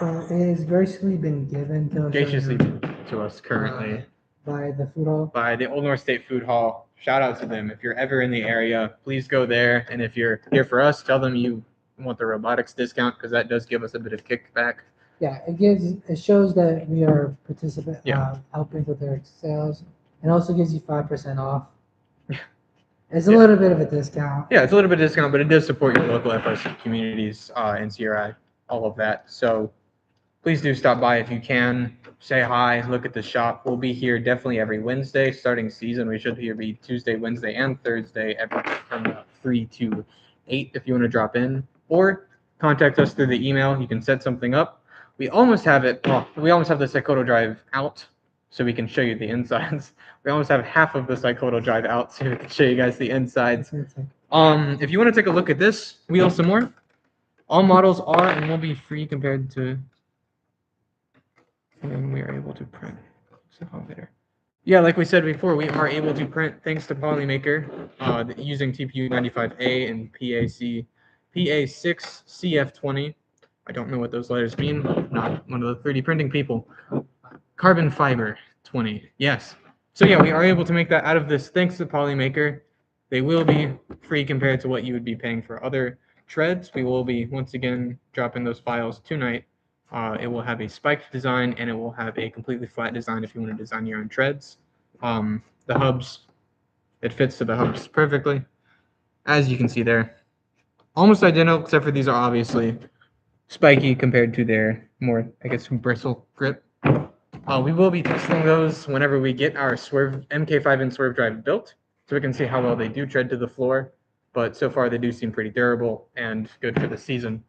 has graciously been given to us. Graciously to us currently By the food hall. by the Old North State Food Hall. Shout out to them. If you're ever in the area, please go there. And if you're here for us, tell them you want the robotics discount because that does give us a bit of kickback. Yeah, it shows that we are helping with their sales, and also gives you 5% off. It's a little bit of a discount. Yeah, it's a little bit of discount, but it does support your local FRC communities, NCRI, all of that. So please do stop by if you can. Say hi, look at the shop. We'll be here definitely every Wednesday starting season. We should be Tuesday, Wednesday, and Thursday from 3 to 8 if you want to drop in. Or contact us through the email. You can set something up. We almost have it. Well, we almost have the Cycoidal drive out, so we can show you the insides. We almost have half of the Cycoidal drive out, so we can show you guys the insides. If you want to take a look at this wheel some more, all models are and will be free compared to. And we are able to print. Yeah, like we said before, we are able to print thanks to Polymaker using TPU 95A and PA6 CF20. I don't know what those letters mean. Not one of the 3D printing people. Carbon fiber 20. Yes. So yeah, we are able to make that out of this thanks to Polymaker. They will be free compared to what you would be paying for other treads. We will be once again dropping those files tonight. It will have a spiked design and it will have a completely flat design if you want to design your own treads. The hubs, it fits to the hubs perfectly, as you can see there. Almost identical, except for these are obviously spiky compared to their more, I guess, bristle grip. We will be testing those whenever we get our MK5 and swerve drive built, so we can see how well they do tread to the floor. But so far, they do seem pretty durable and good for the season.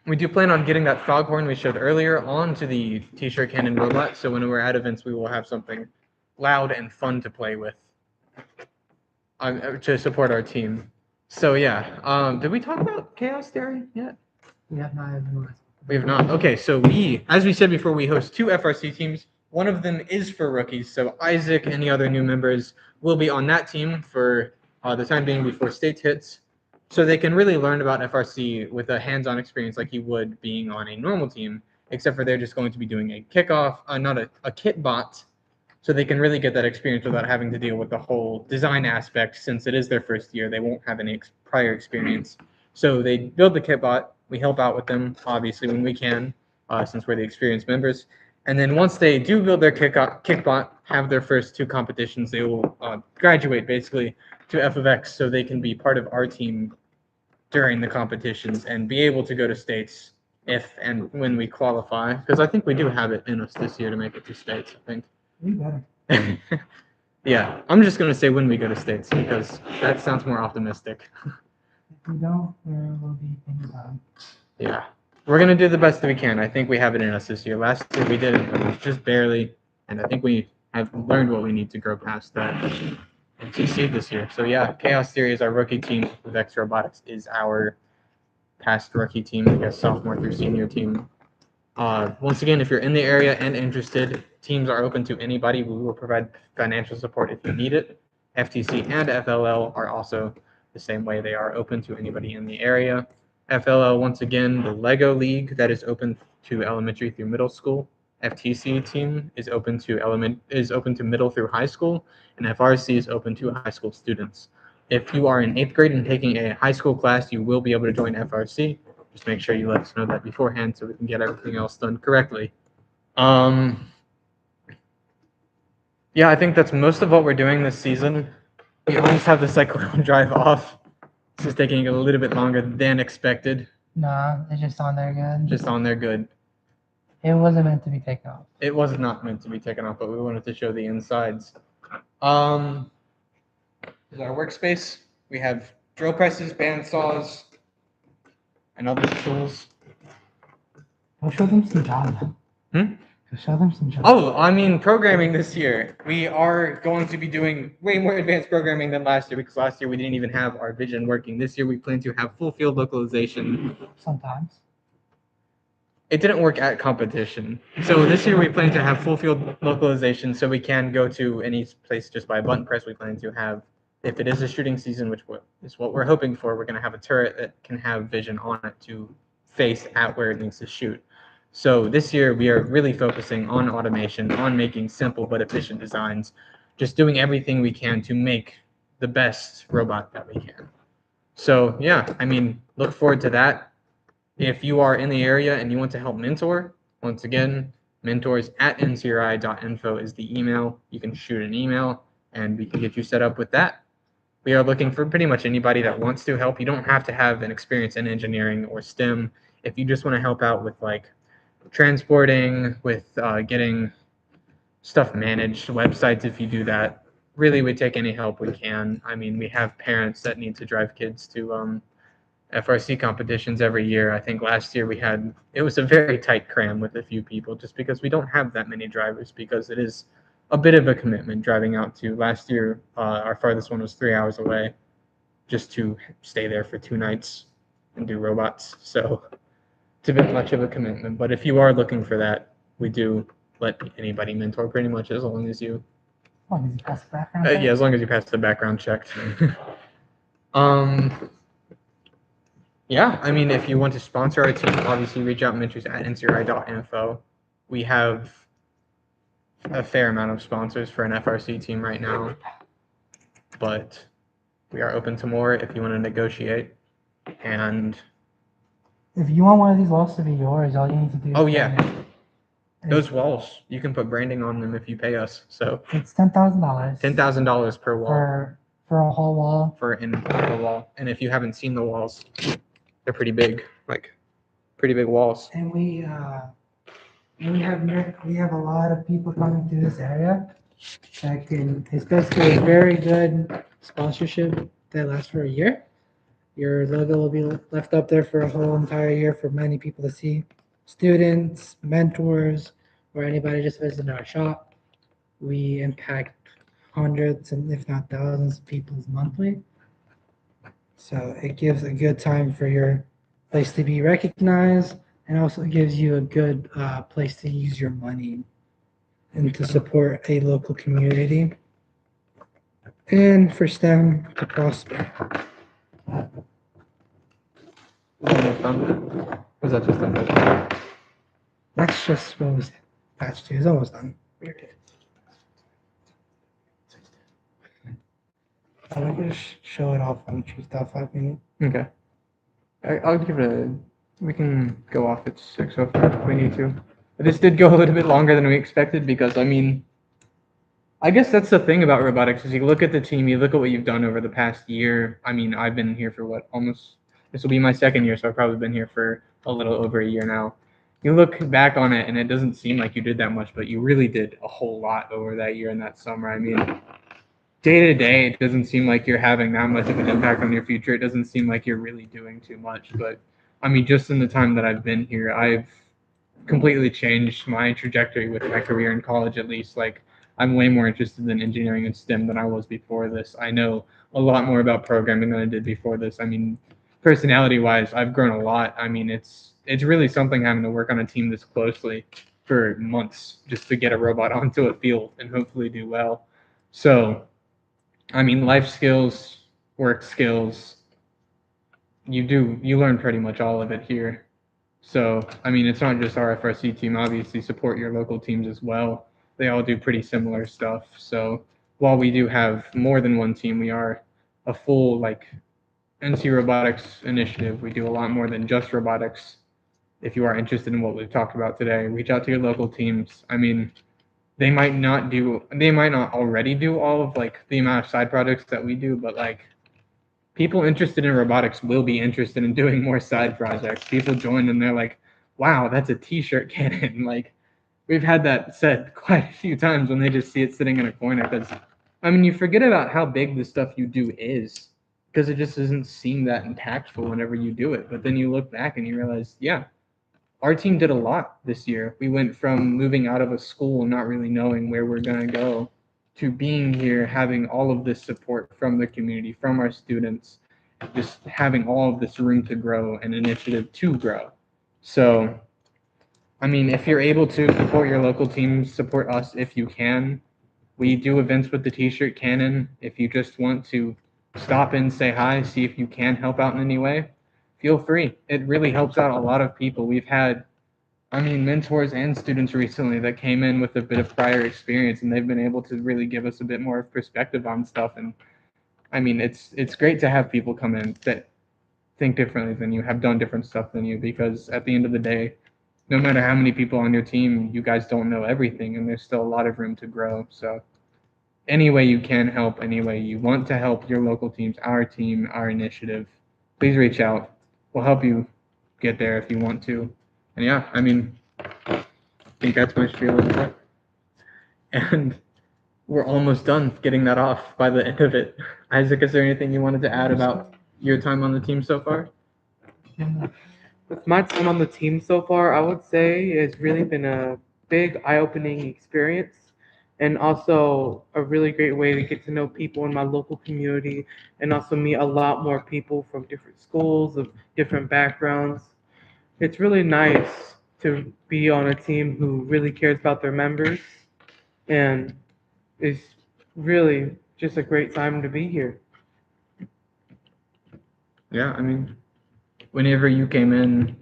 We do plan on getting that foghorn we showed earlier onto the t-shirt cannon robot, so when we're at events, we will have something loud and fun to play with to support our team. So yeah, did we talk about Chaos Theory yet? We have not even. We have not. Okay, so as we said before, we host 2 FRC teams. One of them is for rookies, so Isaac, any other new members, will be on that team for the time being before states hits, so they can really learn about FRC with a hands-on experience like you would being on a normal team, except for they're just going to be doing a kickoff, not a kit bot, so they can really get that experience without having to deal with the whole design aspect. Since it is their first year, they won't have any prior experience. So they build the kit bot. We help out with them, obviously, when we can, since we're the experienced members. And then once they do build their kickbot, have their first 2 competitions, they will graduate basically to F of X, so they can be part of our team during the competitions and be able to go to states if and when we qualify. Because I think we do have it in us this year to make it to states, I think. We better. Yeah, I'm just going to say when we go to states because that sounds more optimistic. If we don't, there will be things on. Yeah, we're going to do the best that we can. I think we have it in us this year. Last year we did it, but it was just barely. And I think we have learned what we need to grow past that and succeed this year. So yeah, Chaos Theory is our rookie team. With X Robotics is our past rookie team, I guess sophomore through senior team. Once again, if you're in the area and interested, teams are open to anybody. We will provide financial support if you need it. FTC and FLL are also the same way. They are open to anybody in the area. FLL, once again, the Lego League that is open to elementary through middle school. FTC team is open to middle through high school, and FRC is open to high school students. If you are in 8th grade and taking a high school class, you will be able to join FRC. Just make sure you let us know that beforehand so we can get everything else done correctly. Yeah, I think that's most of what we're doing this season. We almost have the Cycoidal drive off. This is taking a little bit longer than expected. Nah, it's just on there good. Just on there good. It wasn't meant to be taken off. It was not meant to be taken off, but we wanted to show the insides. This is our workspace. We have drill presses, band saws, and other tools. Go show them some jobs. Go show them some jobs. Oh, I mean, programming this year. We are going to be doing way more advanced programming than last year because last year we didn't even have our vision working. This year we plan to have full field localization. Sometimes. It didn't work at competition. So this year we plan to have full field localization so we can go to any place just by a button press. We plan to have, if it is a shooting season, which is what we're hoping for, we're going to have a turret that can have vision on it to face at where it needs to shoot. So this year we are really focusing on automation, on making simple but efficient designs, just doing everything we can to make the best robot that we can. So yeah, I mean, look forward to that. If you are in the area and you want to help mentor, once again, mentors@ncri.info is the email. You can shoot an email and we can get you set up with that. We are looking for pretty much anybody that wants to help. You don't have to have an experience in engineering or STEM. If you just want to help out with like transporting, with getting stuff managed, websites, if you do that, really we take any help we can. I mean, we have parents that need to drive kids to FRC competitions every year. I think last year it was a very tight cram with a few people just because we don't have that many drivers because it is a bit of a commitment driving out to. Last year, our farthest one was 3 hours away just to stay there for 2 nights and do robots. So it's a bit much of a commitment, but if you are looking for that, we do let anybody mentor pretty much as long as you pass the background check? yeah, as long as you pass the background check. Yeah, I mean, if you want to sponsor our team, obviously reach out mentors@ncri.info. We have a fair amount of sponsors for an FRC team right now, but we are open to more if you want to negotiate. And if you want one of these walls to be yours, all you need to do is those walls, you can put branding on them if you pay us. So it's $10,000. $10,000 per wall. For a whole wall. For a wall. And if you haven't seen the walls, they're pretty big, like pretty big walls. And we have a lot of people coming through this area that can, it's basically a very good sponsorship that lasts for a year. Your logo will be left up there for a whole entire year for many people to see. Students, mentors, or anybody just visiting our shop. We impact hundreds and if not thousands of people monthly. So it gives a good time for your place to be recognized and also gives you a good place to use your money and to support a local community and for STEM to prosper. Was that just a That's just what was patch 2 is almost done. I'm gonna show it off on Tuesday 5 minutes. Okay. I'll give it a. We can go off at 6:05 if we need to. But this did go a little bit longer than we expected because, I mean, I guess that's the thing about robotics is you look at the team, you look at what you've done over the past year. I mean, I've been here for what, almost, this will be my second year, so I've probably been here for a little over a year now. You look back on it and it doesn't seem like you did that much, but you really did a whole lot over that year and that summer. I mean, day to day, it doesn't seem like you're having that much of an impact on your future. It doesn't seem like you're really doing too much. But I mean, just in the time that I've been here, I've completely changed my trajectory with my career in college, at least. Like, I'm way more interested in engineering and STEM than I was before this. I know a lot more about programming than I did before this. I mean, personality wise, I've grown a lot. I mean, it's really something having to work on a team this closely for months just to get a robot onto a field and hopefully do well. So I mean, life skills, work skills, you learn pretty much all of it here. So, I mean, it's not just our FRC team, obviously support your local teams as well. They all do pretty similar stuff. So, while we do have more than one team, we are a full like NC Robotics Initiative. We do a lot more than just robotics. If you are interested in what we've talked about today, reach out to your local teams. I mean, they might not already do all of like the amount of side projects that we do, but like people interested in robotics will be interested in doing more side projects. People join and they're like, wow, that's a t-shirt cannon. Like we've had that said quite a few times when they just see it sitting in a corner. Because I mean, you forget about how big the stuff you do is because it just doesn't seem that impactful whenever you do it. But then you look back and you realize, yeah, our team did a lot this year. We went from moving out of a school, not really knowing where we're going to go, to being here, having all of this support from the community, from our students, just having all of this room to grow and initiative to grow. So, I mean, if you're able to support your local teams, support us if you can. We do events with the T-shirt cannon. If you just want to stop in, say hi, see if you can help out in any way, feel free. It really helps out a lot of people. We've had, I mean, mentors and students recently that came in with a bit of prior experience, and they've been able to really give us a bit more perspective on stuff. And I mean, it's great to have people come in that think differently than you, have done different stuff than you, because at the end of the day, no matter how many people on your team, you guys don't know everything, and there's still a lot of room to grow. So any way you can help, any way you want to help your local teams, our initiative, please reach out. We'll help you get there if you want to. And yeah, I mean, I think that's my spiel of it. And we're almost done getting that off by the end of it. Isaac, is there anything you wanted to add about your time on the team so far? With my time on the team so far, I would say it's really been a big eye-opening experience and also a really great way to get to know people in my local community and also meet a lot more people from different schools of different backgrounds. It's really nice to be on a team who really cares about their members and is really just a great time to be here. Yeah, I mean, whenever you came in,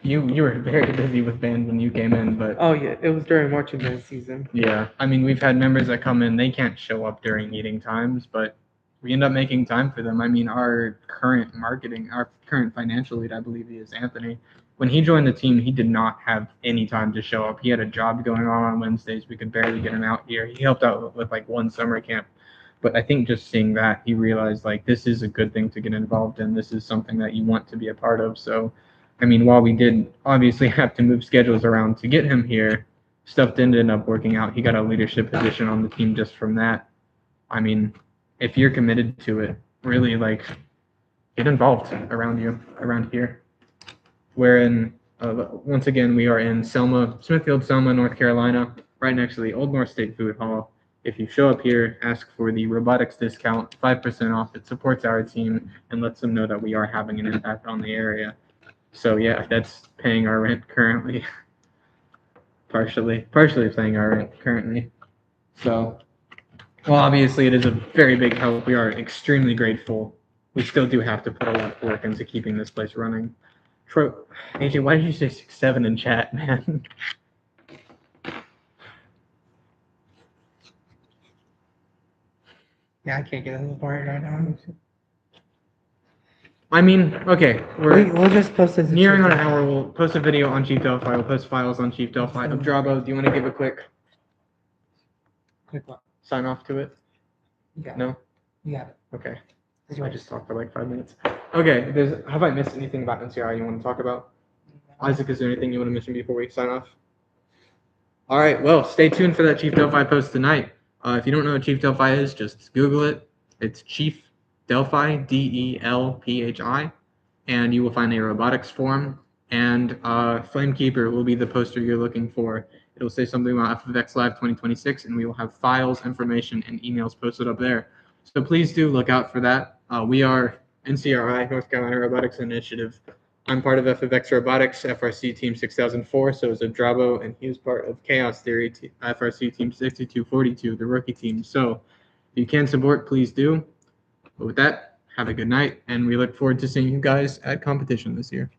you were very busy with band when you came in, but Oh yeah, it was during marching band season. yeah, I mean, we've had members that come in, they can't show up during meeting times, but we end up making time for them. I mean, our current financial lead, I believe he is Anthony. When he joined the team, he did not have any time to show up. He had a job going on Wednesdays. We could barely get him out here. He helped out with like one summer camp. But I think just seeing that, he realized like this is a good thing to get involved in. This is something that you want to be a part of. So, I mean, while we did obviously have to move schedules around to get him here, stuff didn't end up working out. He got a leadership position on the team just from that. I mean, if you're committed to it, really like get involved around here. We're in, once again, we are in Smithfield, Selma, North Carolina, right next to the Old North State Food Hall. If you show up here, ask for the robotics discount, 5% off. It supports our team and lets them know that we are having an impact on the area. So yeah, that's paying our rent currently. partially paying our rent currently. So, well, obviously it is a very big help. We are extremely grateful. We still do have to put a lot of work into keeping this place running. AJ, why did you say 6'7" in chat, man? Yeah, I can't get in the part right now. I mean, okay, We'll just post it. nearing on an hour. We'll post a video on Chief Delphi. We'll post files on Chief Delphi. Drabo, do you want to give a quick sign off to it? Yeah. No? Yeah. Okay. I just talked for like 5 minutes. Okay, have I missed anything about NCRI you want to talk about? Isaac, is there anything you want to mention before we sign off? All right, well, stay tuned for that Chief Delphi post tonight. If you don't know what Chief Delphi is, just Google it. It's Chief Delphi, DELPHI, and you will find a robotics forum. And Flamekeeper will be the poster you're looking for. It'll say something about FFX Live 2026, and we will have files, information, and emails posted up there. So please do look out for that. We are NCRI, North Carolina Robotics Initiative. I'm part of FFX Robotics, FRC Team 6004, so is Drabo, and he was part of Chaos Theory, FRC Team 6242, the rookie team. So if you can support, please do. But with that, have a good night, and we look forward to seeing you guys at competition this year.